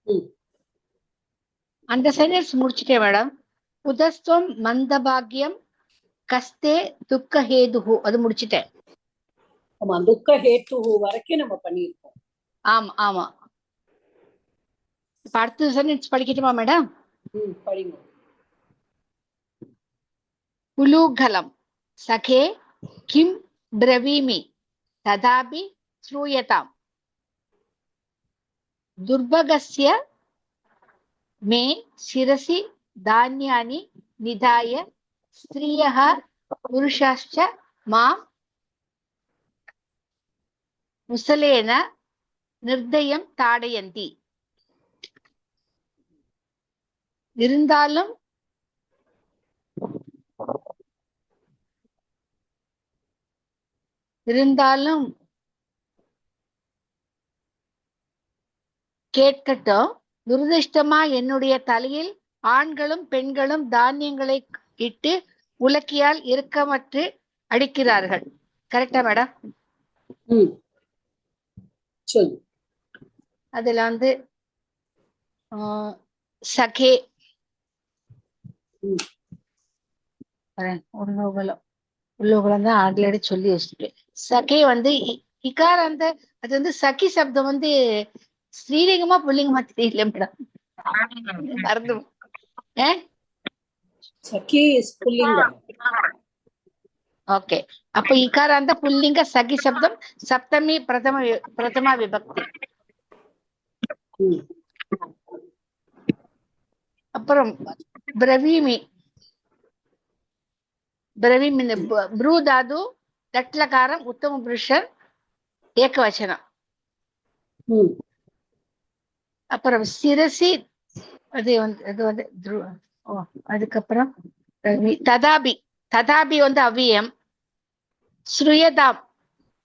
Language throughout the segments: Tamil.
ம். அந்த சென்டென்ஸ் முடிச்சிட்டேன் மேடம். உதஸ்வம் மந்தபாகியம் கஸ்தே துக்க ஹேதுஹு அது முடிச்சிட்டேன். ஆமா, துக்க ஹேத்து வரைக்கும் நம்ம பண்ணியிருக்கோம். ஆமா ஆமா. இப்ப அடுத்த சென்டென்ஸ் படிக்கட்டுமா மேடம்? படிங்க. குலூகலம் சகே கிம் பிரவீமி ததாபி ஸ்ரூயதாம் துர்பகஸ்ய மே சிரசி தானியானி நிதாய ஸ்திரியः புருஷாश्च மாம் முசலேன நிர்தயம் தாடயந்தி. இருந்தாலும் கேட்கட்டும், துரதிர்ஷ்டமா என்னுடைய தலையில் ஆண்களும் பெண்களும் தானியங்களை இட்டு உலக்கியால் இறுக்கமற்று அடிக்கிறார்கள். கரெக்டா மேடம்? அதுல வந்து சகே உள்ளவங்களும் தான் ஆல்ரெடி சொல்லி வச்சுட்டேன். சகே வந்து இகாராந்த அது வந்து சகி சப்தம் வந்து ஸ்ரீலிங்கமா புல்லிங்கமா தெரியல மேடம், மறந்து. ஓகே, அப்ப இகாராந்த புல்லிங்க சகி சப்தம் சப்தமி பிரதம விபக்தி. அப்புறம் பிரவீமி இந்த ப்ரூ தாது தட்லகாரம் உத்தம புருஷன் ஏகவச்சனம். அப்புறம் சிரசி அது வந்து அதுக்கப்புறம் ததாபி வந்து அவ்வியம். ஸ்ருயதாம்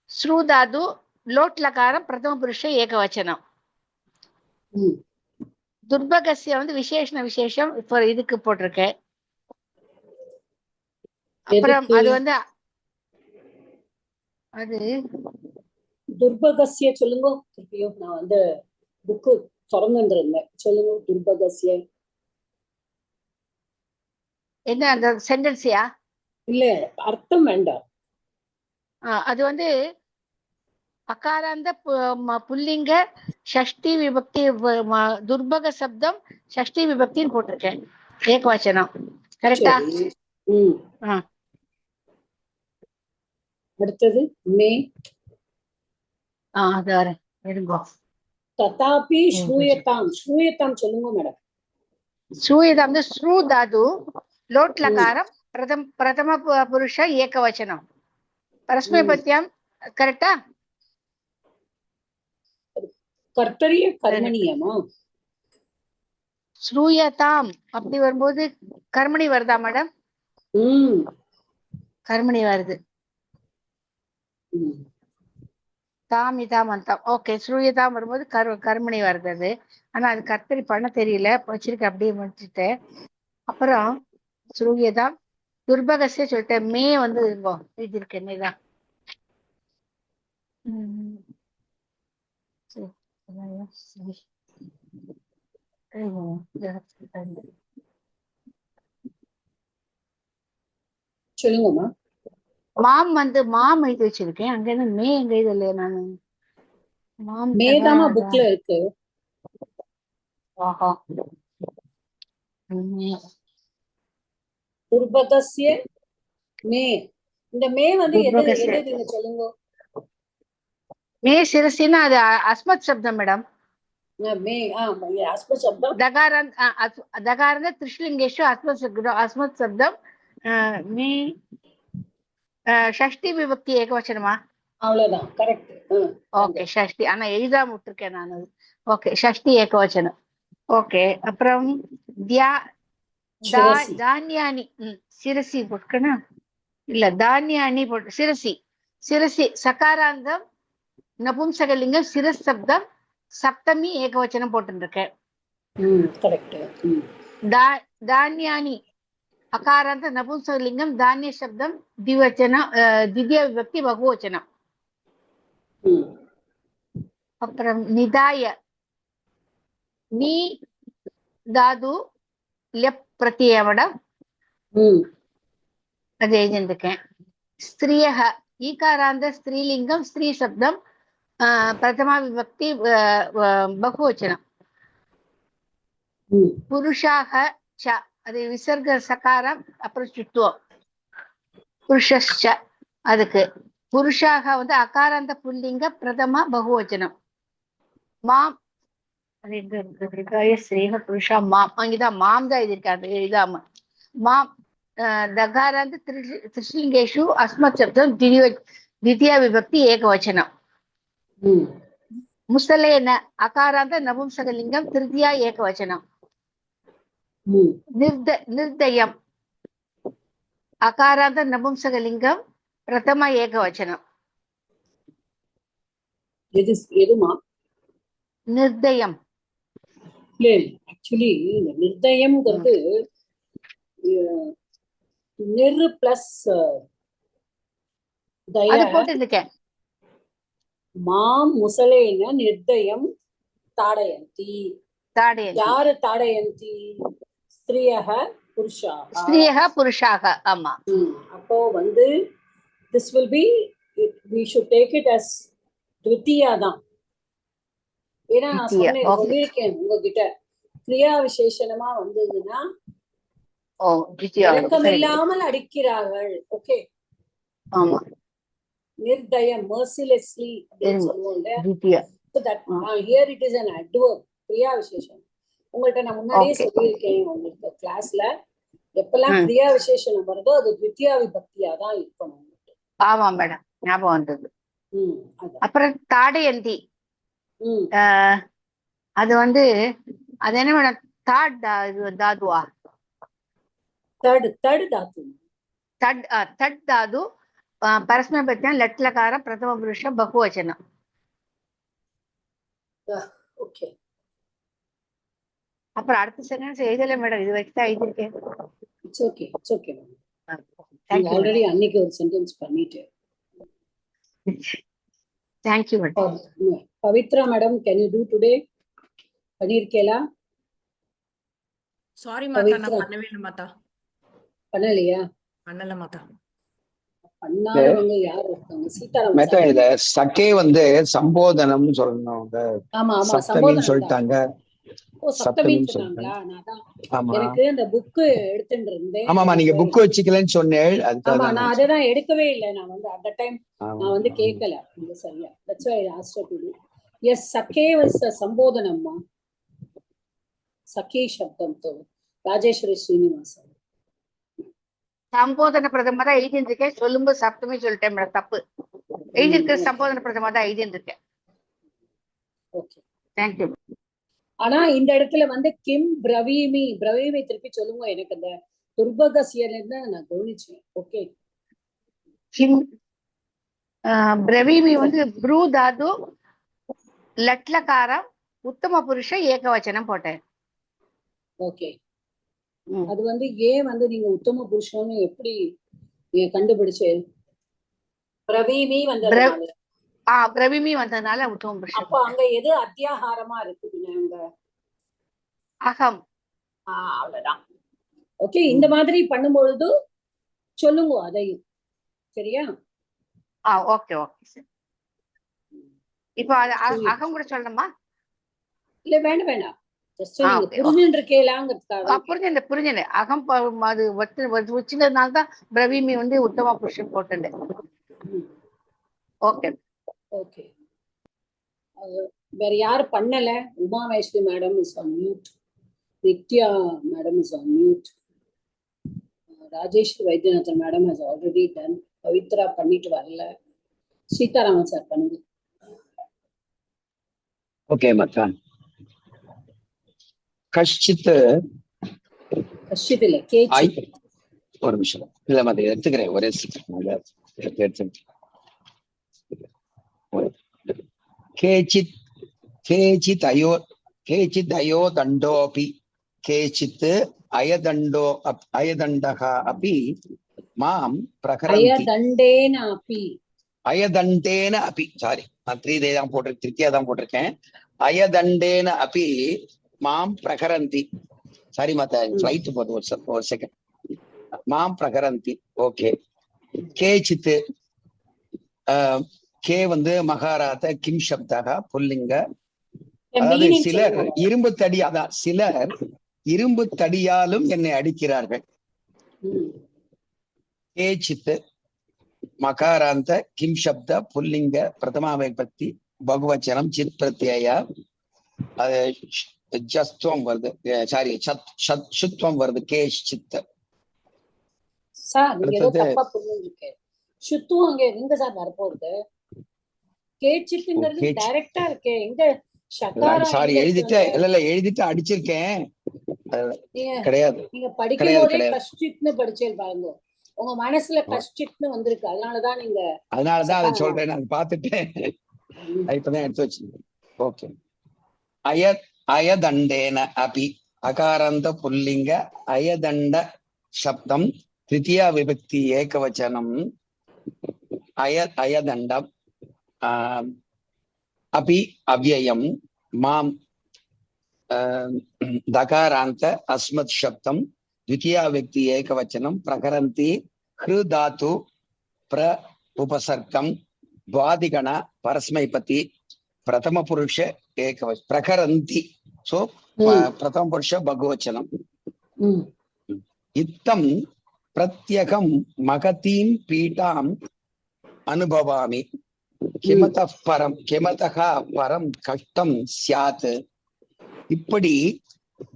ஸ்ரூதாது லோட்லகாரம் பிரதம புருஷ ஏகவச்சனம். துர்பகசிய வந்து விசேஷம் இப்ப இதுக்கு போட்டிருக்கேன். அப்புறம் அது வந்து அது துர்பகசிய சொல்லுங்க. நான் வந்து புக்கு திறந்துட்டு இருந்தேன். சொல்லுங்க துர்பகசிய. என்ன அந்த சென்டென்ஸியா? இல்ல, அர்த்தம் வேண்டாம். அது வந்து அகாராந்த புல்லிங்க ஷஷ்டி விபக்தி துர்பக சப்தம் ஷஷ்டி விபக்தின்னு போட்டிருக்கேன், ஏகவச்சனம். கரெக்டா? அடுத்தது மே. அது வரேன் இருங்கோ. ததாபி ஸ்ரூயதாம் சொல்லுங்க மேடம். ஸ்ரூயதாம் ஸ்ரூ தாது லோட் லகாரம் பிரதம புருஷ ஏகவச்சனம் பரஸ்மைபத்தியம். கரெக்டா? கர்த்தரிய கர்மணியமா? ஸ்ரூயதாம் அப்படி வரும்போது கர்மணி வருதா மேடம்? கர்மணி வருது. தாம் ஓகே. ஸ்ரூயதாம் வரும்போது கர்மணி வருது. ஆனா அது கர்த்தரி பண்ண தெரியல, வச்சிருக்க அப்படியே முடிச்சுட்டேன். அப்புறம் ஸ்ரூயதாம் துர்பகசிய சொல்லிட்டேன். மே வந்து எழுதியிருக்கேன். மேதான் சொல்லுங்கம்மா. மாம் வந்து மாம் எழுதி வச்சிருக்கேன். அங்க இருந்து மே எங்க எழுதலையே நானு. மாம் மேதாமா புக்ல இருக்கு. துர்பகசிய மே. இந்த மே வந்து எது சொல்லுங்க. மே சிரசின்னா அது அஸ்மத் சப்தம் மேடம். மே அஸ்மத் சப்தம். தகாரந்த த்ரிஷ்லிங்கேஷு அஸ்மத் சப்தம். மே ஷஷ்டி விபக்தி ஏகவச்சனமா? அவ்வளவுதான். கரெக்ட். ஓகே, ஷஷ்டி. ஆனா எழுதாம விட்டுருக்கேன் நான் அது. ஓகே, ஷஷ்டி ஏகவச்சனம். ஓகே. அப்புறம் தானியானி சிரசி போட்டுக்கணும். இல்ல, தானியானி போட்டு சிரசி சகாராந்தம் நபும்சகலிங்கம் சிரஸ் சப்தம் சப்தமி ஏகவச்சனம் போட்டுருக்கேன். தானியானி அகாராந்த நபும்சகலிங்கம் தானிய சப்தம் திவச்சனம் திவ்ய விபக்தி பகுவச்சனம். அப்புறம் நிதாய நீ தாது லெப் பிரத்யேவடம் அது எழுதியிருக்கேன். ஸ்திரியக ஈகாராந்த ஸ்திரீலிங்கம் ஸ்திரீ சப்தம் பிரதமா விபக்தி பகுவச்சனம். புருஷாக ச அது விசர்க சகாரம் அப்புறம் சுத்துவம் புருஷ அதுக்கு. புருஷாக வந்து அகாராந்த புல்லிங்க பிரதமா பகுவச்சனம். மாம் ஸ்ரீக புருஷா மாம் அங்கதான் மாம் தான் எழுதியிருக்காரு எழுதாம. மாம் दकारांत त्रिशलिंगेषु अस्मत् शब्दं द्वितीया विभक्ति एकवचनम्. मुसलेन अकारांत नपुंसकलिंगं तृतीया एकवचनम्. निर्दयम् अकारांत नपुंसकलिंगं प्रथम एकवचनम्. निर्दयम् ஆக்சுவலி நிர்தயம்ங்கிறது நிர் பிளஸ் மாம் முசலேன நிர்தயம் தாடயந்தி. யாரு தாடயந்தி? ஸ்திரியக புருஷாக. ஆமா. அப்போ வந்து this will be we should take it as த்விதியா தான். ஏன்னா நான் சொல்லியிருக்கேன் உங்ககிட்ட கிரியா விசேஷணமா வந்ததுன்னா இல்லாமல் அடிக்கிறார்கள். ஓகே. ஆமா. நிர்தயம் mercilessly அப்படின்னு சொல்லுவோம்ல. so that here it is an adverb கிரியா விசேஷணம். உங்கள்ட்ட நான் முன்னாடியே சொல்லியிருக்கேன் உங்களுக்கு கிளாஸ்ல எப்பெல்லாம் கிரியா விசேஷணம் வருதோ அது த்விதியா விபக்தியா தான் இருக்கணும். ஆமா மேடம் ஞாபகம் வந்தது. அப்புறம் தாடயந்தி அது வந்து அது என்ன மேடம் தாதுவா तड धातु. तड धातु परस्मैपद्यं लट् लकार प्रथम पुरुष बहुवचनम्. ஓகே. அப்புறம் அடுத்த சென்டென்ஸ் எழுதல மேடம், இது வரைக்கும் தான் எழுதிருக்கேன். It's okay it's okay madam. நான் ஆல்ரெடி அன்னைக்கு ஒரு சென்டென்ஸ் பண்ணிட்டேன். Thank you madam. Pavithra madam can you do today? பண்ணிருக்கேளா? சாரி மாதா, நான் பண்ணவே இல்ல மாதா. பண்ணலையா? பண்ணல மாதா. பண்ணாதவங்க யார் இருக்காங்க? சீதாராம் மேதா இத சகே வந்து சம்போதனம்னு சொல்லணும். ஆமா ஆமா சப்தமின்னு சொல்லிட்டாங்க. ஓ சப்தமின்னு சொன்னாங்களா? நான் எனக்கு அந்த புக் எடுத்துட்டு இருந்தேன். ஆமாமா நீங்க புக் வச்சுக்கலன்னு சொன்னேன். ஆமா நான் அத தான் எடுக்கவே இல்ல. நான் வந்து at the time நான் வந்து கேட்கல. இது சரியா. That's why I asked her to do. Yes, சகே was a சம்போதனம்மா. சகே சப்தம்తో Rajeswari Srinivasan சம்போதன பிரதம தான் எழுதியிருக்கேன். சொல்லும்போது சப்தமே சொல்லிட்டேன் மேடம், தப்பு. எழுதியிருக்க சம்போதன பிரதம தான் எழுதியிருக்கேன். Okay thank you. ஆனா இந்த இடத்துல வந்து கிம் பிரவீமி திருப்பி சொல்லுங்க. எனக்கு அந்த துர்பகசியல இருந்து நான் கவனிச்சேன். ஓகே. கிம் பிரவீமி வந்து ப்ரூ தாது லட்லகாரம் உத்தம புருஷ ஏகவச்சனம் போட்டேன். ஓகே. அது வந்து ஏன் வந்து நீங்க உத்தம புருஷன்னு எப்படி கண்டுபிடிச்சு? பிரவீமி வந்ததுனால. பிரவீமி வந்ததுனால உத்தம புருஷன். அப்ப அங்க எது அத்தியாகாரமா இருக்குதுங்க? அகம். அவ்வளவுதான். ஓகே. இந்த மாதிரி பண்ணும்பொழுது சொல்லுங்க அதையும். சரியா? Okay okay sir. இப்போ அகம் கூட சொல்லணுமா? இல்ல வேண்டாம் வேண்டாம். புரிஞ்சு அகம் அது வச்சிருந்ததுனால்தான் பிரவீமி வந்து உத்தம புருஷன் போட்டேன். Okay okay. வேற யாரு பண்ணல? Uma Vaishnavi madam is on mute. Nithya madam is on mute. Rajeswari Vaidyanathan madam has already done. Pavithra பண்ணிட்டு வரல. சீதாராமன் சார் பண்ணுங்க. ஓகே மச்சான். கஷ்டித் இல்ல கேச்சித். ஒரு நிமிஷம் இல்ல மத எடுத்துக்கிறேன். ஒரே கேச்சித் அயோ தண்டோபி கேச்சித் அயதண்டக அபி மாம் பிரகரந்தி. அயதண்டேன அபி சாரி நான் திருத்தியா தான் போட்டிருக்கேன். அயதண்டேன அபி மாம் பிரகரந்தி. சாரி மாதா, ஃபிளைட் போது ஒரு செகண்ட். மாம் பிரகரந்தி. ஓகே. கேச்சித்து. கே வந்து மகாராத கிம் சப்தகா புல்லிங்க. அதாவது சிலர் இரும்பு தடி, அதான் சிலர் இரும்பு தடியாலும் என்னை அடிக்கிறார்கள். கேச்சித்து மகாராந்த கிம் சப்த புல்லிங்க பிரதமா விபக்தி பகுவச்சனம் சித் பிரத்யயா. அது ஜஸ்துவம் வருது, சாரி சுத்வம் வருது. கேஷ் சித்த. சார் நீங்க ஏதோ தப்பா புரிஞ்சுருக்கேன். சுத்துவம் அங்க எங்க சார் வரப்போகுது? கேச்சித்துங்கிறது டைரக்டா இருக்கே, எங்க ஷகாரம்? சாரி எழுதிட்டு, இல்ல எழுதிட்டு அடிச்சிருக்கேன். கிடையாது, நீங்க படிக்கும் போதே கஷ்டித்னு படிச்சேன் பாருங்க. உங்க மனசுல கஷ்டித்னு வந்திருக்கு, அதனாலதான் நீங்க. அதனாலதான் அதை சொல்றேன். நான் பார்த்துட்டேன், இப்பதான் எடுத்து வச்சிருக்கேன். ஓகே. அயதண்டேன அபி அகாராந்த புல்லிங்க அயதண்ட சப்தம் திரிதியா விபக்தி ஏகவச்சனம். அயதண்டம் அபி அவ்யயம் மாம் தகாராந்த அஸ்மத் சப்தம் द्वितीया व्यक्ति एकवचनम प्रकरन्ति हृ धातु प्र उपसर्गम द्वादिगण परस्मैपति प्रथम पुरुष एकवचन प्रकरन्ति. सो प्रथम पुरुष बहुवचनम. इत्थं प्रत्यगम महतीं पीठां अनुभवामि किमतः परम कष्टम स्यात्. இப்படி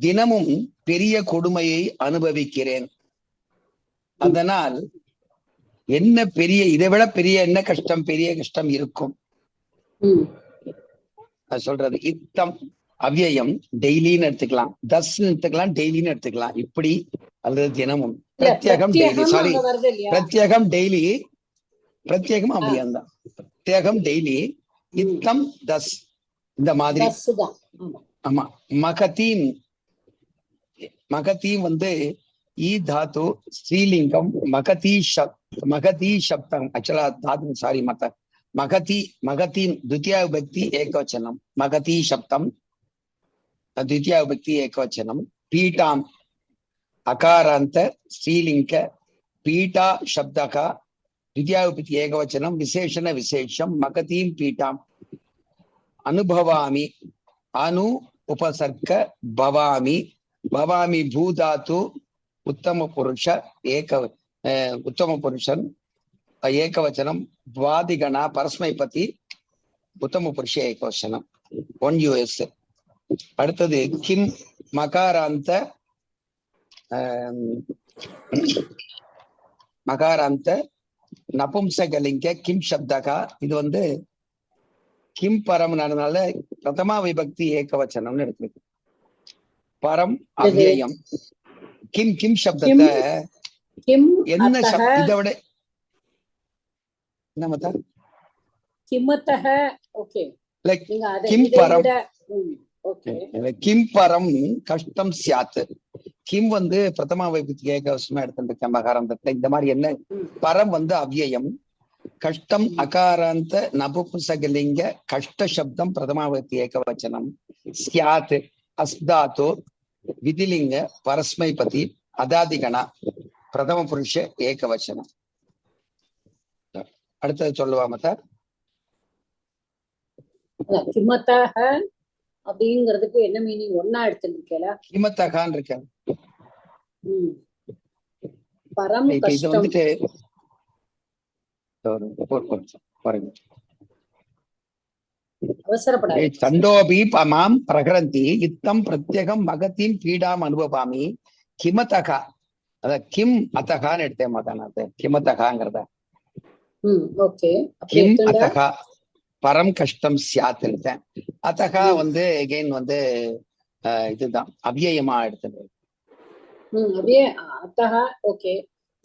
தினமும் பெரிய கொடுமையை அனுபவிக்கிறேன். அதனால் என்ன பெரிய, இதை விட பெரிய என்ன கஷ்டம், பெரிய கஷ்டம் இருக்கும் சொல்றது. இத்தம் அவ்யயம் டெய்லின்னு எடுத்துக்கலாம், தஸ்ன்னு எடுத்துக்கலாம், டெய்லின்னு எடுத்துக்கலாம். இப்படி அல்லது தினமும். பிரத்யேகம் டெய்லி, சாரி பிரத்யேகம் டெய்லி, பிரத்யேகம் அவ்யயம் தான். பிரத்யேகம் டெய்லி, இத்தம் தஸ் இந்த மாதிரி. ஆமா. மகதீம், மகதீம் வந்து ஈ தாத்து ஸ்ரீலிங்கம். மகதி சப்தம் ஆக்சுவலா தாத்து, சாரி மத்த மகதீம் द्वितीया विभक्ति ஏகவச்சனம். மகதி சப்தம் द्वितीया विभक्ति ஏகவச்சனம். பீட்டாம் அகாராந்த ஸ்ரீலிங்க பீட்டா சப்தகா द्वितीया विभक्ति ஏகவச்சனம் விசேஷண விசேஷம். மகதீம் பீட்டாம் அனுபவாமி அனு उपसर्ग भवामि. भवामि भूधातु उत्तम पुरुष उत्तम पुरुषन एकवचनम द्वादिगण परस्मैपति उत्तम पुरुष एकवचनम 1 US. அடுத்தது கிம் மகாராந்த நபும்சகலிங்க கிம் சப்தகா. இது வந்து கிம் பரம் நடனால பிரதமா விபக்தி ஏகவச்சனம்னு எடுத்துருக்கு. பரம் அவ்யயம். கிம் கிம் சப்தத்தை என்ன இதை விட என்ன மத்த கிமத்தஹ. ஓகே, லைக் கிம் பரம். கிம் பரம் கஷ்டம் சியாத்து. கிம் வந்து பிரதமா விபக்தி ஏகவச்சனமா எடுத்துருக்கேன் மகாராந்தத்தை. இந்த மாதிரி என்ன பரம் வந்து அவ்யயம். கஷ்டம் அகாராந்த நபும்சகலிங்க கஷ்ட சப்தம் பிரதமாவதி ஏகவச்சனம். ஸ்யாத் அஸ்தாத்து விதிலிங்க பரஸ்மைபதி அதாதிகண பிரதம புருஷ ஏகவச்சனம். அடுத்தது சொல்லுவாம சார். கிமத்தஹ அப்படிங்கிறதுக்கு என்ன மீனிங் ஒன்னா எடுத்துருக்கேல? கிமத்தகான் இருக்கேன். பரம் இது வந்துட்டு சண்டோபி மாம் பிரகரந்தி இத்தம் பிரத்யகம் மகத்தின் பீடாம் அனுபவாமி கிமதகா. அத கிம் அத்தகான்னு எடுத்தேன் மாதான கிமதகாங்கிறத. கிம் அத்தகா பரம் கஷ்டம் சியாத் எடுத்தேன். அத்தகா வந்து எகெயின் வந்து இதுதான் அவ்யயமா எடுத்தது.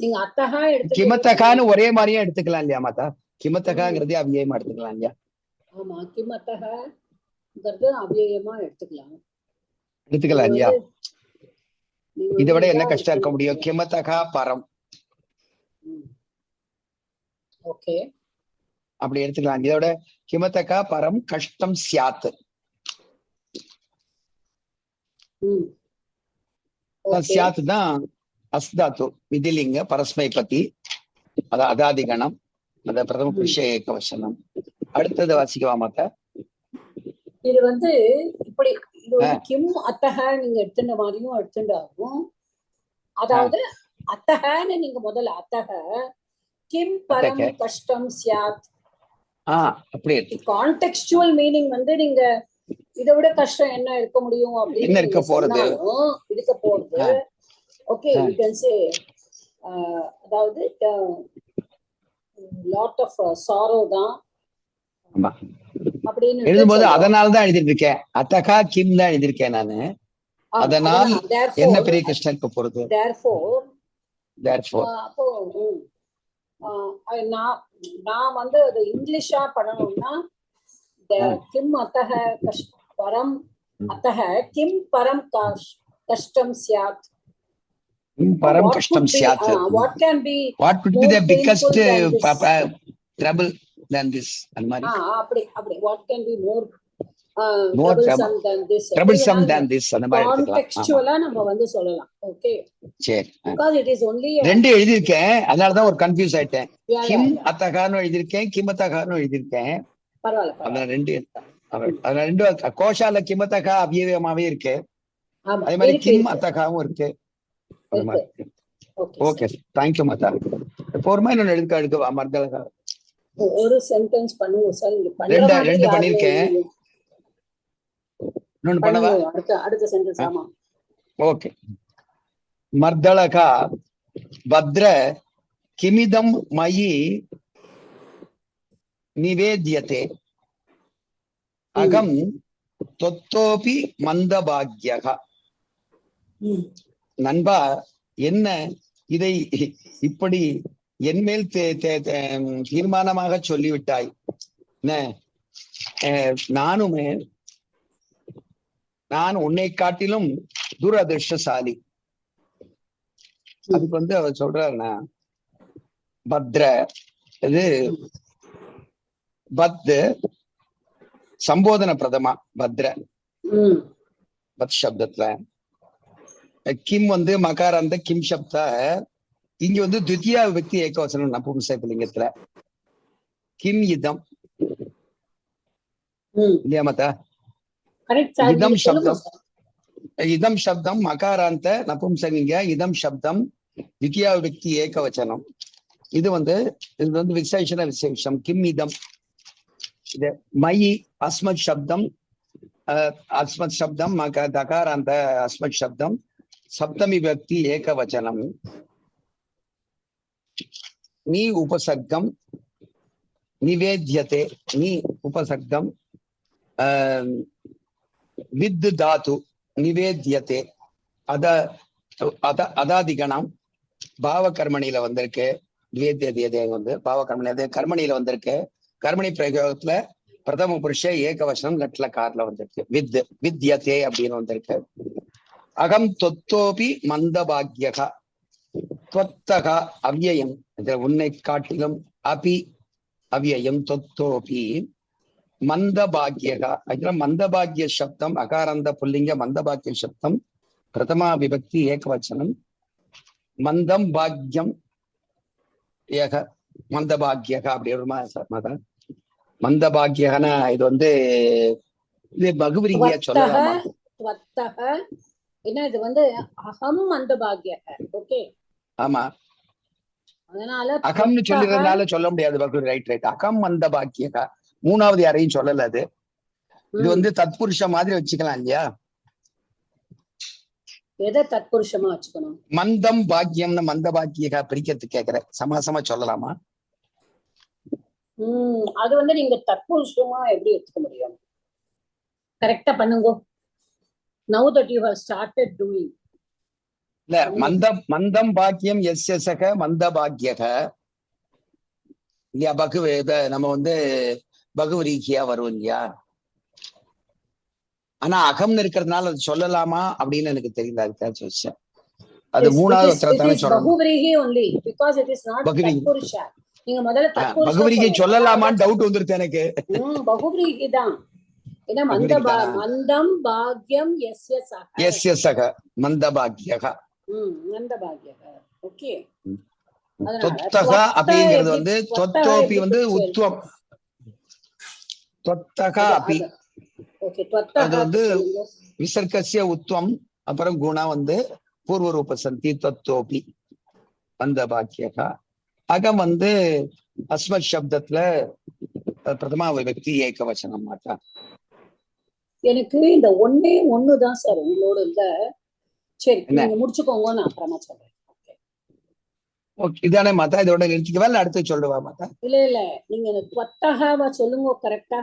நீங்க அத்தகா எடுத்து கிமத்தகான்னு ஒரே மாதிரியா எடுத்துக்கலாம் இல்லையா மாதா? கிமத்தகாங்கிறதே அவ்யயமா எடுத்துக்கலாம் இல்லையா? ஆமா, கிமத்தகாங்கிறது அவ்யயமா எடுத்துக்கலாம் இல்லையா? இதை விட என்ன கஷ்டம் இருக்க முடியும்? கிமத்தகா பரம். ஓகே, அப்படி எடுத்துக்கலாம். இதோட கிமத்தகா பரம் கஷ்டம் சியாத். தஸ்யாத் தான் அஸ்தாத்து விதிலிங்க பரஸ்மைபதி அது அதாதிகணம் அத பிரதம புருஷ ஏகவசனம். அடுத்தது வாசிக்கவா மாத்தா? இது வந்து இப்படி இது வந்து கிம் அத்தக நீங்க எடுத்துட்ட மாதிரியும் எடுத்துட்டாகும். அதாவது அத்தகன்னு நீங்க முதல்ல அத்தக கிம் பரம் கஷ்டம் சியாத் அப்படியே கான்டெக்ஸ்டுவல் மீனிங் வந்து நீங்க இதை விட கஷ்டம் என்ன இருக்க முடியும் அப்படின்னு இருக்க போறது. ஓகே யூ கேன் சே அதாவது லாட் ஆஃப் சாரோ தான் அப்படின்னு எழுதும்போது அதனாலதான் எழுதிருக்கேன். அத்தகா கிம் தான் எழுதிருக்கேன் நானு. அதனால் என்ன பெரிய கஷ்டம் இருக்க போறது. அப்போ நான் வந்து அது இங்கிலீஷா பண்ணணும்னா கிம் அத்தக பரம் அத்தக கிம் பரம் கஷ்டம் சியாத். பரம் கஷ்டம் சியாத். What can be the biggest trouble than this? அந்த மாதிரி அப்படி what can be more troublesome than this அந்த மாதிரி contextually நம்ம வந்து சொல்லலாம். ஓகே சரி. because it is only ரெண்டு எழுதிருக்கேன், அதனால தான் ஒரு கன்ஃபியூஸ் ஆயிட்டேன். கிம் அத்தகான்னு எழுதிருக்கேன், கிம் அத்தகான்னு எழுதிருக்கேன். பரவாயில்லை. அதனால ரெண்டு கோஷால கிம் அத்தகா அவ்யயமாவே இருக்கு, அதே மாதிரி கிம் அத்தகாவும் இருக்கு. ஓகே தேங்க்யூ மாதா. போர்மா இன்னொன்னு எடுக்க மர்தலகா ஒரு சென்டென்ஸ் பண்ணுங்க சார். ரெண்டு பண்ணிருக்கேன், இன்னொன்னு பண்ணவா? அடுத்த சென்டென்ஸ். ஆமா ஓகே. மர்தலகா பத்ர கிமிதம் மயி நிவேத்யதே அகம் தொத்தோபி மந்தபாக்யக. நண்பா, என்ன இதை இப்படி என்மேல் தீர்மானமாக சொல்லிவிட்டாய். நான் உன்னை காட்டிலும் துரதிருஷ்டசாலி. அதுக்கு வந்து அவர் சொல்றாருன்னா பத்ர இது பத் சம்போதன பிரதமா பத்ர பத் சப்தத்துல கிம் வந்து மகாராந்த கிம் சப்தா இங்க வந்து துத்தியா விபக்தி ஏகவசனம் நபும்சகலிங்கத்துல கிம் இதம் இல்லையா மாதா? இதம் சப்தம் மகாராந்த நபும்சலிங்க, இதம் சப்தம் துத்தியா விபக்தி ஏகவச்சனம். இது வந்து விசேஷம் கிம் இதம். இது மயி அஸ்மத் சப்தம் மகாராந்த அஸ்மத் சப்தம் சப்தமி விபக்தி ஏகவச்சனம். நீ உபசர்க்கம் நிவேத்யதே, நீ உபசர்க்கம் வித் தாத்து நிவேத்யதே அதாதிகணம் பாவகர்மணியில வந்திருக்கு. நிவேத்யதே வந்து பாவகர்மணி கர்மணியில வந்திருக்கு. கர்மணி பிரயோகத்துல பிரதம புருஷ ஏகவசனம் லட்ல கார்ல வந்திருக்கு. வித்யதே அப்படின்னு வந்திருக்கு. அகம் தொத்தோபி மந்தபாக்யகா त्वत्तः अव्ययम् उन्नै काटिलम् अपि अव्ययम् त्वत्तोऽपि मन्दभाग्यः. मन्दभाग्य शब्दम् अकारान्त पुल्लिंग मन्दभाग्य शब्दम् प्रथमा विभक्ति एकवचनम् मन्दं भाग्यम् यः मन्दभाग्यः அப்படி வருமா மாதா? மந்தபாக்யகனா இது வந்து இது பகுவரியா சொல்லலாமா? என்ன இது வந்து அகம் மந்தபாக்யக. ஓகே ஆமா, அதனால அகம்னு சொல்லிறதுனால சொல்ல முடியாது. ரைட் அகம் மந்தபாக்யக மூணாவது யாரையும் சொல்லல. அது இது வந்து தத்புருஷ மாதிரி வச்சுக்கலாம் இல்லையா? எதை தத்புருஷமா வச்சுக்கணும்? மந்தம் பாக்கியம்னு மந்தபாக்யக பிரிக்கிறதுக்கு கேக்குற சமாசமா சொல்லலாமா? அது வந்து நீங்க தத்புருஷமா எப்படி எடுத்துக்க முடியும்? கரெக்டா பண்ணுங்க. Now that you have started doing. இல்ல மந்தம் பாக்கியம் எஸ்யசக மந்தபாக்யக இல்லையா? நம்ம வந்து பகுவரீகியா வரும் இல்லையா? ஆனா அகம்னு இருக்கிறதுனால அது சொல்லலாமா அப்படின்னு எனக்கு தெரியல. அதுக்காக வச்சேன். அது மூணாவது பகுவரீகி only because it is not Tatpurusha. நீங்க முதல்ல தத்புருஷா பகுவரீகி சொல்லலாமான்னு டவுட் வந்துருச்சு எனக்கு. பகுவரீகி தான். ஏன்னா அப்படி இருக்கானா? மந்தம் பாக்யம் எஸ்ய சக. எஸ்ய சக மந்தபாக்யக. மந்தபாக்யக. ஓகே. தொத்தக அப்படிங்கிறது வந்து தொத்தோபி வந்து உத்வம். தொத்தக அபி ஓகே. அது வந்து விசர்க்கசிய உத்வம். அப்புறம் குணா வந்து பூர்வ ரூப சந்தி தொத்தோபி மந்தபாக்யக. அகம் வந்து அஸ்மத் சப்தத்துல பிரதமா விபக்தி ஏகவசனம் மாட்டா. எனக்கு இந்த ஒண்ணுதான் சார் உங்களோட இல்ல. சரி, நீங்க முடிச்சுக்கோங்க, நான் அப்புறமா சொல்றேன். ஓகே, இதானே மாதா? இதோட நிறுத்திக்கவா இல்ல அடுத்து சொல்லுவா மாதா? இல்ல நீங்க தொத்தகாவா சொல்லுங்க கரெக்டா.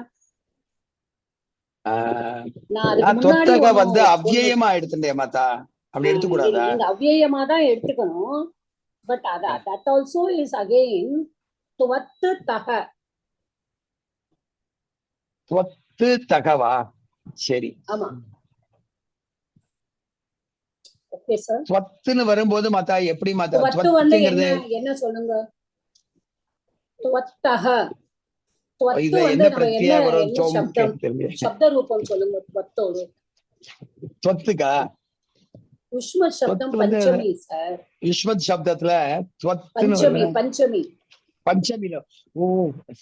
தொத்தக வந்து அவ்வியமா எடுத்துட்டேன் மாதா. அப்படி எடுத்துக்கூடாதா? நீங்க அவ்வியமா தான் எடுத்துக்கணும். But that also is again துவத்து தக. துவத்து தகவா? சரி, ஆமா. Okay sir. துவத்துன்னு வரும்போது மாதா எப்படி மாதா? துவத்து வந்து என்ன சொல்லுங்க? துவத்தக. துவத்து வந்து நம்ம என்ன சப்த ரூபம் சொல்லுங்க துவத்தோடு. துவத்துக்கா யுஷ்மத் சப்தம் பஞ்சமி சார். யுஷ்மத் சப்தத்துல பஞ்சமில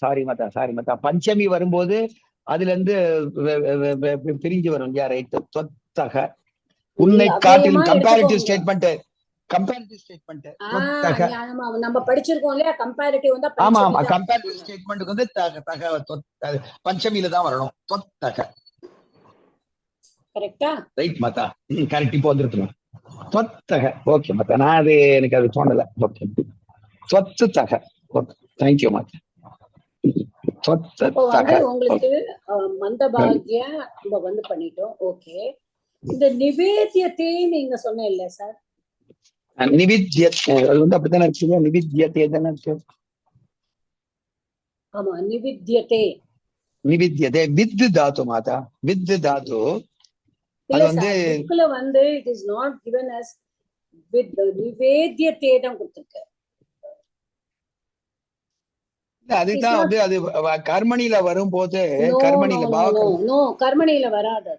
சாரி மாதா பஞ்சமி வரும்போது அதுல இருந்து பிரிஞ்சு வரும் இல்லையா? ரைட். தொத்தக உன்னை காட்டிலும் கம்பேரிட்டிவ் ஸ்டேட்மெண்ட். நம்ம படிச்சிருக்கோம் இல்லையா கம்பேரிட்டிவ் வந்தா. ஆமா கம்பேரிட்டிவ் ஸ்டேட்மென்ட்க்கு வந்து தக பஞ்சமில தான் வரணும். தொத்தக கரெக்ட்டா? ரைட் மாதா. கரெக்ட். இப்போ வந்துருக்கணும் தொத்தக. ஓகே மாதா, நான் அது எனக்கு அது தோணல. ஓகே, தொத்து தக. தேங்க்யூ மாதா. உங்களுக்கு மந்தபாக்ய நம்ம வந்து பண்ணிட்டோம். ஓகே, இந்த நிவேத்தியத்தை நீங்க சொன்ன இல்ல சார்? நிவித்யதே அது வந்து அப்படித்தானே இருக்கு. நிவித்யதே தானே இருக்கு. ஆமா, நிவித்யதே. வித் தாது மாதா. வித் தாது அது வந்து புக்ல வந்து it is not given as with. நிவேத்யதே தான் கொடுத்திருக்கு. அதுதான் வந்து அது கர்மணியில வரும்போது கர்மணியில வராது.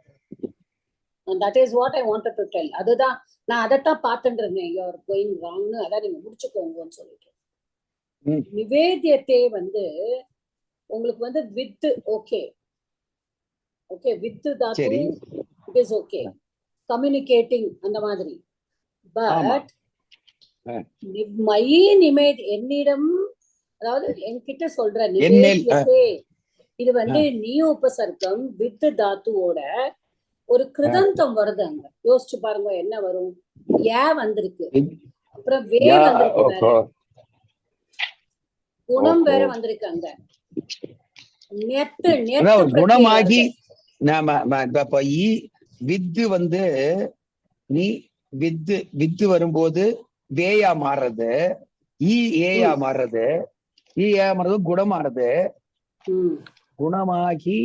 That is what I wanted to tell. அதுதான் நான் அதைத்தான் பார்த்துட்டு இருந்தேன். You are going wrong. அதான் நீங்க முடிச்சுக்கோங்கன்னு சொல்லிட்டு. நிவேத்தியத்தை வந்து உங்களுக்கு வந்து with okay with Tattva it is okay communicating அந்த மாதிரி. பட் மயி நிமேத் என்னிடம், அதாவது என்கிட்ட சொல்ற நிவேத்தியத்தை, இது வந்து நீ உபசர்க்கம் வித் தாத்துவோட ஒரு கிருதந்தம் வருது அங்க. யோசிச்சு பாருங்க என்ன வரும். ஏ வந்திருக்கு, அப்புறம் வே வந்திருக்கு, வேற குணம் வேற வந்திருக்கு அங்க. குணமாகி வித்து வந்து நீ வித்து வரும்போது வேயா மாறுறது, ஏயா மாறுறது, ஏயா மாறுறது குணமானது. குணமாகி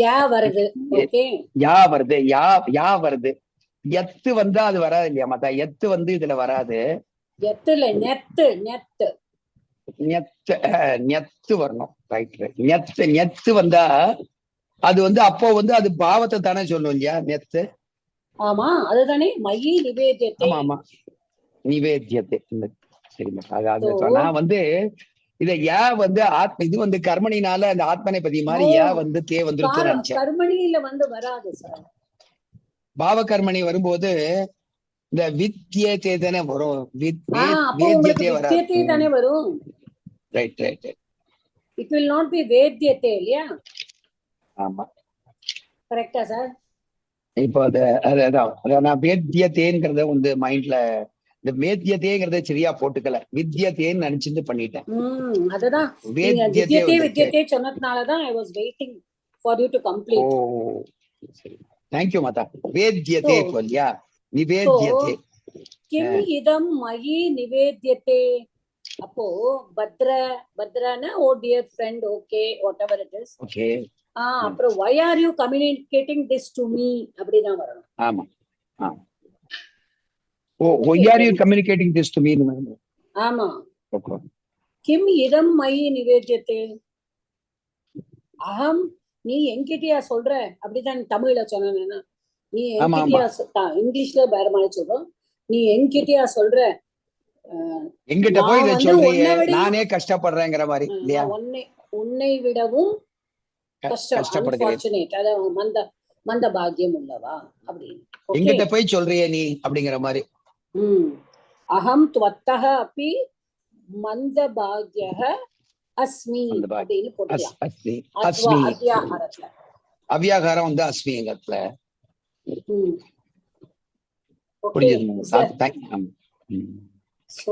யா வருது. எத்து வந்தா அது வராது இல்லையா மாதா? எத்து வந்து இதுல வராது. நெத்து வரணும். ரைட். நெத்து வந்தா அது வந்து அப்போ வந்து அது பாவத்தை தானே சொல்லும் இல்லையா? நெத்து. ஆமா, அதுதானே மயி நிவேத்தியத்தை. ஆமா நிவேத்தியத்தை. சரி மாதா, நான் வந்து இத வந்து இது வந்து கர்மணினால அந்த ஆத்மனை பத்தி மாதிரி வந்து தே வந்துருக்கு நினைச்சேன். கர்மணியில வந்து வராது சார். பாவ கர்மணி வரும்போது இந்த வித்யதே தானே வரும். வித்யதே தானே வரும். Right. It will not be வேத்யதே இல்லையா? ஆமா, கரெக்ட்டா சார்? இப்போ அதான் நான் வேத்யதேங்கிறத வந்து மைண்ட்ல இந்த வேத்யதேங்கிறத சரியா போட்டுக்கல, வித்யதேன்னு நினைச்சிட்டு பண்ணிட்டேன். அதுதான் வித்யதே சொன்னதுனாலதான் I was waiting for you to complete. சரி, தேங்க்யூ மாதா. வேத்யதே இல்லையா? நிவேத்யதே. கிம் இதம் மயி நிவேத்யதே. அப்போ பத்ரனா ஓ dear friend, okay what ever it is. Okay. அப்புறம் why are you communicating this to me அப்படிதான் வரணும். ஆமா. why are you communicating this to me? ஆமா. கிம் இதம் மயி நிவேத்யதே. அகம் நீ என்கிட்டயா சொல்ற அப்படிதான் தமிழ்ல சொன்னா நீ ஆமா, என்கிட்டயா இங்கிலீஷ்ல வேற மாதிரி சொல்றோம். நீ என்கிட்டயா சொல்ற எங்கிட்ட போய் இதை சொல்றீங்க நானே கஷ்டப்படுறேங்கிற மாதிரி இல்லையா? உன்னை விடவும் கஷ்டப்படுகிறேன், அதாவது மந்த பாக்கியம் உள்ளவா அப்படின்னு எங்கிட்ட போய் சொல்றிய நீ அப்படிங்கிற மாதிரி. அகம் துவத்தஹ அப்பி மந்த பாக்யஹ அஸ்மி அப்படின்னு போட்டுக்கலாம். அவ்யாகாரம் வந்து அஸ்மிங்கத்துல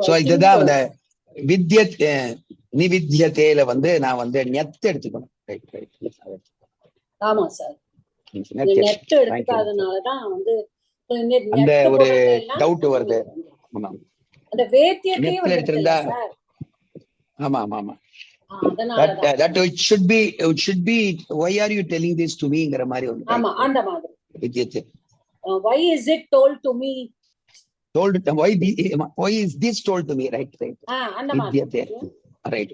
சோ இதுதான் அந்த நிவித்யத்தேல வந்து நான் வந்து நெத்து எடுத்துக்கணும். ஆமா சார், நெத்து எடுத்துக்காதனாலதான் வந்து அந்த ஒரு டவுட் வருது. அந்த வேத்தியத்தையே எடுத்திருந்தா ஆமா ஆமா ஆமா that it should be why are you telling this to meங்கிற மாதிரி வந்து. ஆமா அந்த மாதிரி வித்யத்தே why is it told to me, why is this told to me, right அந்த மாதிரி right.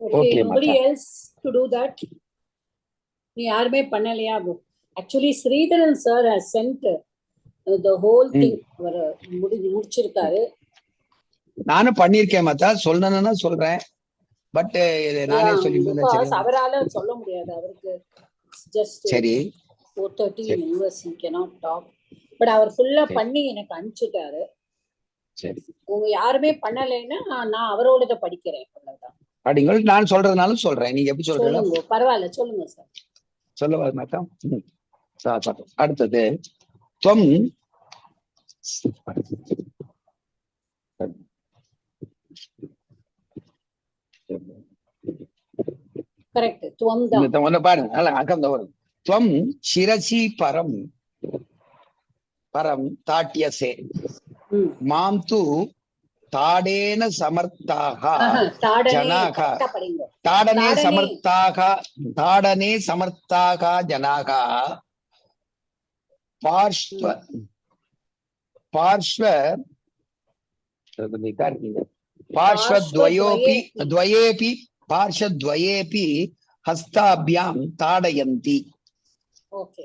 Okay, nobody else to do that. நீ யாருமே பண்ணலையா? Actually Sridharan sir has sent the whole thing முடிச்சிருக்காரு. நானும் பண்ணிருக்கேன் மாதா, சொல்லணும்னா சொல்றேன். பட் நானே சொல்லி அவரால சொல்ல முடியாது, அவருக்கு just சரி 4:30 hours he cannot talk. But அவர் ஃபுல்லா பண்ணி எனக்கு அனுப்பிச்சிட்டாரு. சரி, உங்க யாருமே பண்ணலைன்னா நான் அவரோட படிக்கிறேன், அவ்வளவுதான். அப்படிங்க நான் சொல்றதுனாலும் சொல்றேன், நீங்க எப்படி சொல்றீங்க பரவாயில்ல, சொல்லுங்க சார். சொல்ல மாட்டா. அடுத்தது துவம் கரெக்ட், துவம் தான் பாருங்க. அக்கம் வரும். துவம் சிரசி பரம் பரம் தாட்யசே மாம் து தாடேன சமர்த்தாக ஜனாக தாடனே சமர்த்தாக ஜனாக பார்ஷ்வத்வயேபி ஹஸ்தாபியாம் தாடயந்தி. ஓகே,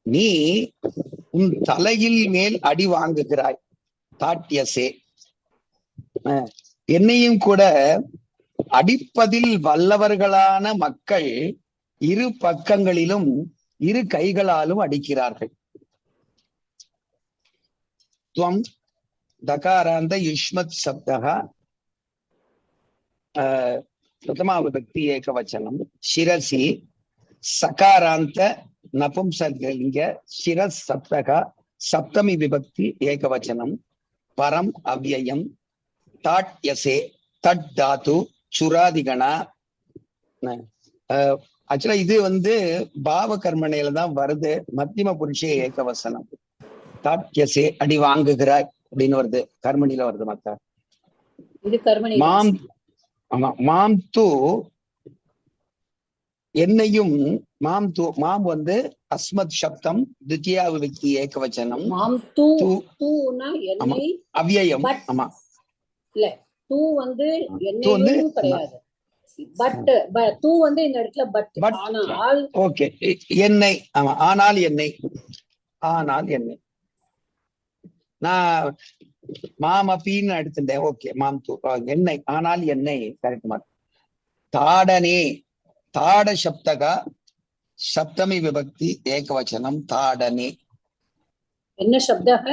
நீ உன் தலையில் மேல் அடி வாங்குகிறாய் தாட்யசே, என்னையும் கூட அடிப்பதில் வல்லவர்களான மக்கள் இரு பக்கங்களிலும் இரு கைகளாலும் அடிக்கிறார்கள். துவம் தகாராந்த யுஷ்மத் சப்தகா பிரதமா விபக்தி ஏகவச்சனம் சிரசி சகாராந்த நபும்சலிங்க சிரஸ் சப்தகா சப்தமி விபக்தி ஏகவச்சனம் பரம் அவ்யயம் தாட்யசே தட் தாத்து சுராதிகணா. ஆக்சுவலா இது வந்து பாவ கர்மனையில தான் வருது. மத்தியம புருஷே ஏகவசனம். தாட்யசே அடி வாங்குகிறாய் அப்படின்னு வருது, கர்மணியில வருது. மத்த மாம் ஆமா மாம் தூ என்னையும் மாம் வந்து அஸ்மத் சப்தம் தித்தியா விபக்தி ஏகவச்சனம் அவ்யயம். ஆமா இல்ல தூ வந்து என்னையும் கிடையாது, பட் தூ வந்து இந்த இடத்துல பட் ஆனால் ஓகே என்னை. ஆமா ஆனால் என்னை, ஆனால் என்னை நான் மாமப்பின்னு எடுத்துட்டேன். ஓகே மாம் தூ என்னை, ஆனால் என்னை கரெக்ட் மாதிரி. தாடனே தாட சப்தகா சப்தமி விபக்தி ஏகவச்சனம் தாடனே. என்ன சப்தக?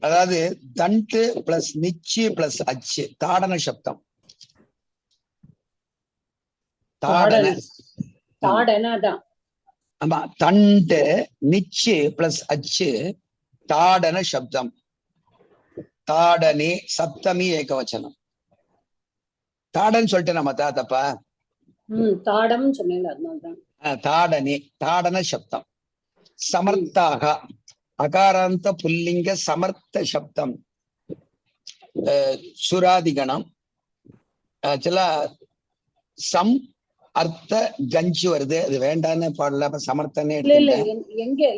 அதாவது தண்டு பிளஸ் நிச்சு பிளஸ் அச்சு தாடன சப்தம். தாடனதான். ஆமா, தண்டு நிச்சு பிளஸ் அச்சு தாடன சப்தம். தாடனே சப்தமி ஏகவச்சனம். தாடன் சொல்லிட்டு நம்ம தப்பா தாடம் சொன்னேன். தாடனே தாடன சப்தம். சமர்த்தாக அகாராந்த புல்லிங்க சமர்த்த சப்தம் சுராதிகணம். ஆக்சுவலா சம் அர்த்த கஞ்சு வருது, அது வேண்டான்னு பாடல. சமர்த்தனே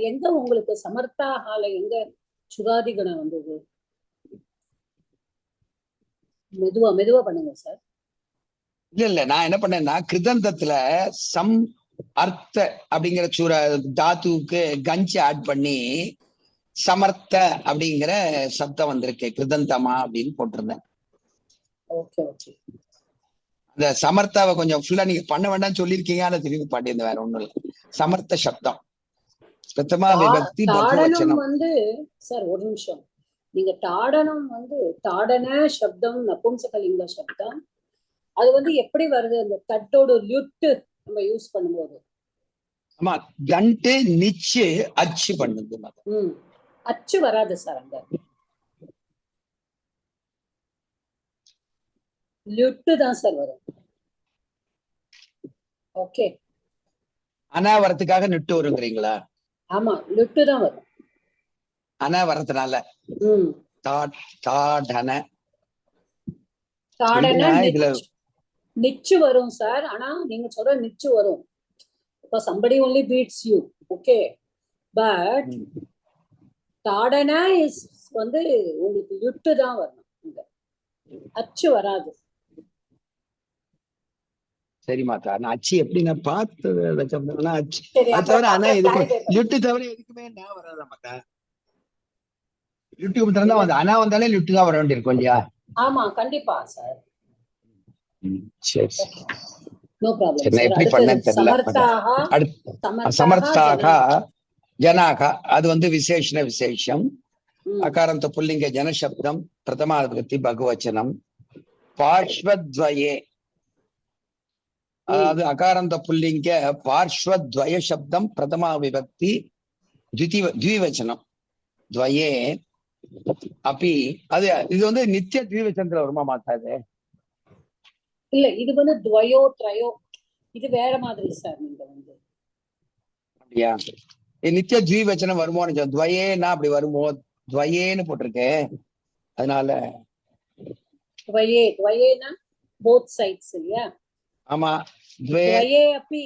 எங்க உங்களுக்கு சமர்த்தாகால எங்க சுராதிகணம் வந்தது? மெதுவா மெதுவா பண்ணுங்க சார். இல்ல நான் என்ன பண்ணேன்னா கிருதந்தத்துல சம் அர்த்த அப்படிங்கிற தாத்துவுக்கு கஞ்சி ஆட் பண்ணி சமர்த்த அப்படிங்கிற சப்தம் வந்திருக்கு, கிருதந்தமா அப்படின்னு போட்டிருந்தேன். Okay okay. அந்த சமர்த்தாவை கொஞ்சம் ஃபுல்லா நீங்க பண்ண வேண்டாம்னு சொல்லியிருக்கீங்க, ஆனா திரும்பி பாட்டியிருந்த வேற ஒண்ணும் இல்லை. சமர்த்த சப்தம் பிரதமா விபக்தி பகுவச்சனம் வந்து சார் ஒரு நிமிஷம். நீங்க தாடனம் வந்து தாடன சப்தம் நபும்சகலிங்க சப்தம் அது வந்து எப்படி வருது? அந்த தட்டோட லுட்டு நம்ம யூஸ் பண்ணும்போது. ஆமா, கண்டு நிச்சு அச்சு பண்ணுது. அச்சு வராது சார், அங்க லுட்டு தான் சார் வரும். ஓகே, அனாவரத்துக்காக நிட்டு வருங்கிறீங்களா? ஆமா, லுட்டு தான் வரும் அனாவரத்தினால. தாடன இதுல நிச்சு வரும் சார். ஆனா நீங்க சொல்ற நிச்சு வரும் because somebody only beats you, okay, but தாடனா இஸ் வந்து உங்களுக்கு யுட்டு தான் வரணும், இங்க அச்சு வராது. சரி மாதா, நான் அச்சு எப்படி நான் பார்த்தது அச்சு தவிர ஆனா எதுக்கு லிட்டு தவிர எதுக்குமே நான் வராதா மாதா? லிட்டு தான் வந்து அனா வந்தாலே லிட்டு தான் வர வேண்டியிருக்கும் இல்லையா? ஆமா கண்டிப்பா சார். சரி நோ ப்ராப்ளம். நான் எப்படி பண்ணேன்னு தெரியல. சமர்த்தாக ஜனாக அது வந்து விசேஷண விசேஷம். அகாரந்த புல்லிங்க ஜனசப்தம் பிரதமா விபக்தி பகுவச்சனம். பார்ஷ்வத்வயே அதாவது அகாரந்த புல்லிங்க பார்ஷ்வத்வய சப்தம் பிரதமா விபக்தி த்விவச்சனம். துவயே அப்படி அது இது வந்து நித்திய த்விவச்சனத்துல வருமா மாத்தாது? இல்ல, இது வந்து துவயோ த்ரயோ, இது வேற மாதிரி சார். நீங்க வந்து அப்படியா? நித்திய த்விவச்சனம் வருமோன்னு துவயேன்னா அப்படி வருமோ? துவயேன்னு போட்டிருக்கேன், அதனால துவயே துவயேனா போத் சைட்ஸ் இல்லையா? ஆமா, துவயே அப்பி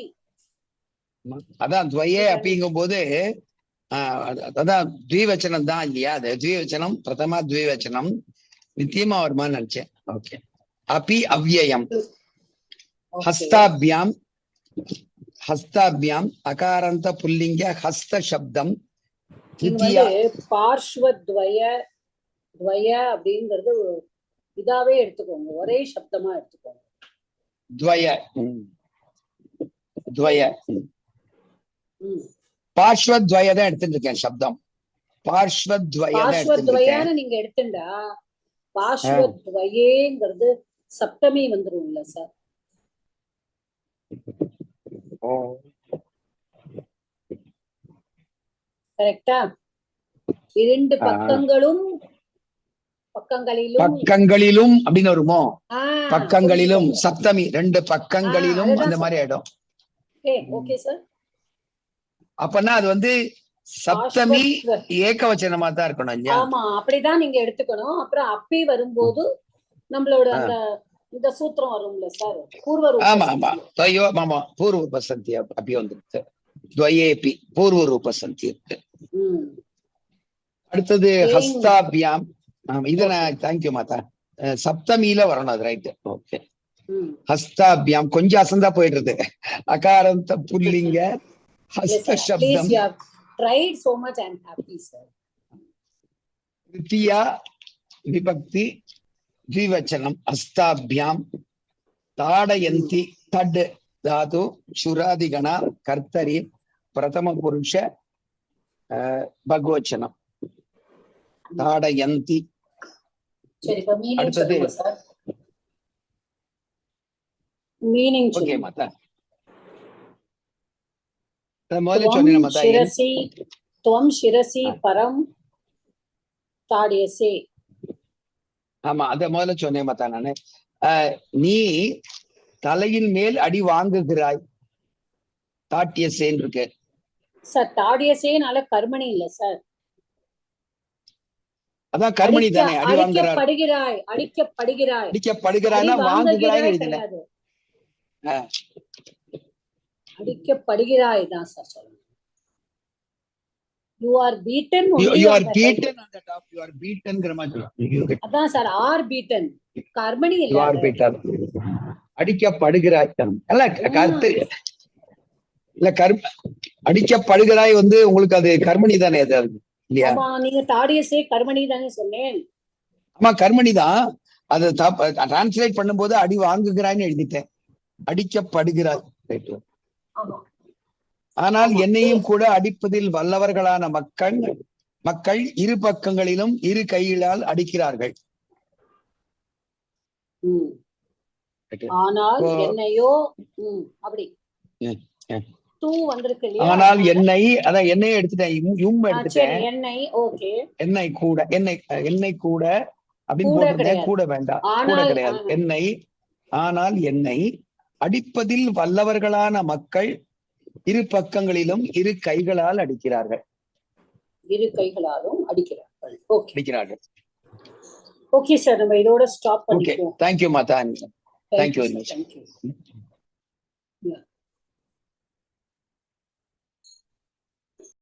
அதான் துவயே அப்படிங்கும் போது அதான் த்விவச்சனம் தான் இல்லையா? அது த்விவச்சனம், பிரதமா த்விவச்சனம் நித்தியமா வருமான்னு நினைச்சேன். ஓகே. அப்பி அவ்யயம். ஹஸ்தாபியாம் ஹஸ்தாபியாம் அகாரந்த புல்லிங்க ஹஸ்த சப்தம். பார்ஷ்வத்வய துவய அப்படிங்கிறது இதாவே எடுத்துக்கோங்க, ஒரே சப்தமா எடுத்துக்கோங்க. துவய துவய பார்ஷ்வத்வய தான் எடுத்துட்டு இருக்கேன் சப்தம். பார்ஷ்வத்வய நீங்க எடுத்துட்டா பார்ஷ்வத்வயேங்கிறது சப்தமி வந்துரும் இல்ல சார்? கரெக்டா? இரண்டு பக்கங்களிலும் அப்படின்னு வருமோ? பக்கங்களிலும் சப்தமி, ரெண்டு பக்கங்களிலும் அந்த மாதிரி ஆயிடும். Okay sir. அப்பனா அது வந்து சப்தமி ஏகவச்சனமா தான் இருக்கணும் இல்லையா? ஆமா, அப்படிதான் நீங்க எடுத்துக்கணும். அப்புறம் அப்பி வரும்போது நம்மளோட அந்த இந்த சூத்திரம் வரும்ல சார், பூர்வ ரூப. ஆமா ஆமா, துவயோ ஆமா, பூர்வ உபசந்தி அப்படி வந்துருக்கு. துவயேபி பூர்வ ரூப சந்தி இருக்கு. அடுத்தது ஹஸ்தாபியாம். இது நான் தேங்க்யூ மாதா, சப்தமியில வரணும் அது, ரைட். ஓகே. ஹஸ்தாபியாம் கொஞ்சம் அசந்தா போயிடுறது. அகாரந்த புல்லிங்க ஹஸ்த சப்தம். Tried so much, I'm happy sir. தித்தியா விபக்தி த்விவச்சனம். ஹஸ்தாபியாம் தாடயந்தி தட் தாது சுராதிகண கர்த்தரி பிரதம புருஷ பகவச்சனம். தாடயந்தி. அடுத்தது மீனிங். ஓகே மாதா, முதல்ல சொன்னேன் மாதா. துவம் சிரசி பரம் தாடியசே. ஆமா, அத முதல்ல சொன்னேன் மாதா நானு. நீ தலையின் மேல் அடி வாங்குகிறாய், தாட்டியசேன்னு இருக்கு சார். தாடியசேனால கர்மணி இல்ல சார், அதான் கர்மணி தானே. அடி வாங்குகிறாய், அடிக்கப்படுகிறாய். அடிக்கப்படுகிறாய்னா வாங்குகிறாய் கிடையாது, அடிக்கப்படுகிறாய் தான் சார் சொல்லணும். You are beaten. You are beaten on the top. You are beaten ங்கிற மாதிரி. அதான் சார், are beaten. கர்மணி You are இல்ல better. அடிக்கப்படுகிறாய் அல்ல கருத்து இல்ல அடிக்கப்படுகிறாய் வந்து உங்களுக்கு அது கர்மணி தானே அது இல்லையா? ஆமா, நீங்க தாடியசே கர்மணி தானே சொன்னேன். ஆமா கர்மணி தான். அது டிரான்ஸ்லேட் பண்ணும்போது அடி வாங்குகிறாய்ன்னு எழுதிட்டேன். அடிக்கப்படுகிறாய். ஆமா. ஆனால் என்னையும் கூட அடிப்பதில் வல்லவர்களான மக்கள் இரு பக்கங்களிலும் இரு கைகளால் அடிக்கிறார்கள். ஆனால் என்னையோ அப்படி தூ வந்திருக்கு இல்லையா? ஆனால் அதான் என்னையே எடுத்துட்டேன், எடுத்துட்டேன். எண்ணெய் ஓகே. எண்ணெய் கூட அப்படின்னு போட்டிருந்தேன். கூட வேண்டாம், கூட கிடையாது. ஆனால் என்னை அடிப்பதில் வல்லவர்களான மக்கள் இரு பக்கங்களிலும் இரு கைகளால் அடிக்கிறார்கள். இரு கைகளாலும் அடிக்கிறார்கள். ஓகே, அடிக்கிறார்கள். ஓகே சார், நம்ம இதோட ஸ்டாப் பண்ணிப்போம். தேங்க்யூ மாதா. Thank you very much.